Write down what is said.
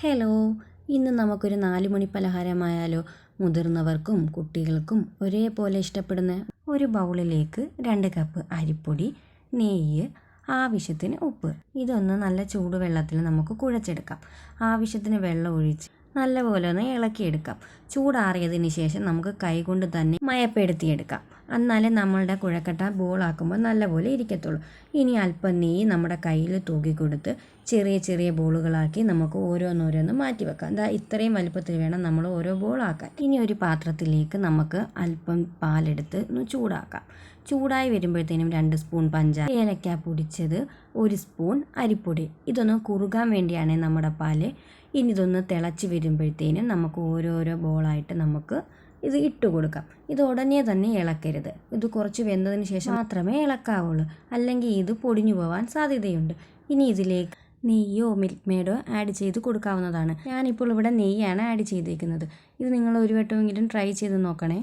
Hello, ഇന്ന് നമുക്കൊരു 4 മണി പലഹാരമായാലോ? മുതിർന്നവർക്കും കുട്ടികൾക്കും ഒരേപോലെ ഇഷ്ടപ്പെടുന്ന ഒരു ബൗളിലേക്ക് 2 കപ്പ് അരിപ്പൊടി, നെയ്യ്, ആവശ്യത്തിന് ഉപ്പ്. ഇതൊന്ന് നല്ല ചൂടുവെള്ളത്തിൽ നമുക്ക് കുഴച്ചെടുക്കാം. ആവശ്യത്തിന് വെള്ളം ഒഴിച്ച് നല്ലപോലെ ഒന്ന് ഇളക്കിയെടുക്കാം. ചൂടാറിയതിന് ശേഷം നമുക്ക് കൈകൊണ്ട് തന്നെ മയപ്പെടുത്തിയെടുക്കാം. എന്നാലേ നമ്മളുടെ കുഴക്കട്ട ബോളാക്കുമ്പോൾ നല്ലപോലെ ഇരിക്കത്തുള്ളൂ. ഇനി അല്പം നെയ്യ് നമ്മുടെ കയ്യിൽ തൂക്കി കൊടുത്ത് ചെറിയ ചെറിയ ബോളുകളാക്കി നമുക്ക് ഓരോന്നോരോന്ന് മാറ്റി വെക്കാം. ഇത്രയും വലുപ്പത്തിൽ വേണം നമ്മൾ ഓരോ ബോളാക്കാൻ. ഇനി ഒരു പാത്രത്തിലേക്ക് നമുക്ക് അല്പം പാലെടുത്ത് ഒന്ന് ചൂടാക്കാം. ചൂടായി വരുമ്പോഴത്തേനും 2 സ്പൂൺ പഞ്ചാര, ഏലക്ക പൊടിച്ചത്, 1 സ്പൂൺ അരിപ്പൊടി. ഇതൊന്ന് കുറുകാൻ വേണ്ടിയാണ് നമ്മുടെ പാല്. ഇനി ഇതൊന്ന് തിളച്ച് വരുമ്പോഴത്തേനും നമുക്ക് ഓരോരോ ബോളായിട്ട് നമുക്ക് ഇത് ഇട്ട് കൊടുക്കാം. ഇത് ഉടനെ തന്നെ ഇളക്കരുത്. ഇത് കുറച്ച് വെന്തതിന് ശേഷം മാത്രമേ ഇളക്കാവുള്ളൂ, അല്ലെങ്കിൽ ഇത് പൊടിഞ്ഞു പോകാൻ സാധ്യതയുണ്ട്. ഇനി ഇതിലേക്ക് നെയ്യോ മിൽക്ക് മെയ്ഡോ ആഡ് ചെയ്ത് കൊടുക്കാവുന്നതാണ്. ഞാനിപ്പോൾ ഇവിടെ നെയ്യാണ് ആഡ് ചെയ്തേക്കുന്നത്. ഇത് നിങ്ങൾ ഒരു വട്ടമെങ്കിലും ട്രൈ ചെയ്ത് നോക്കണേ.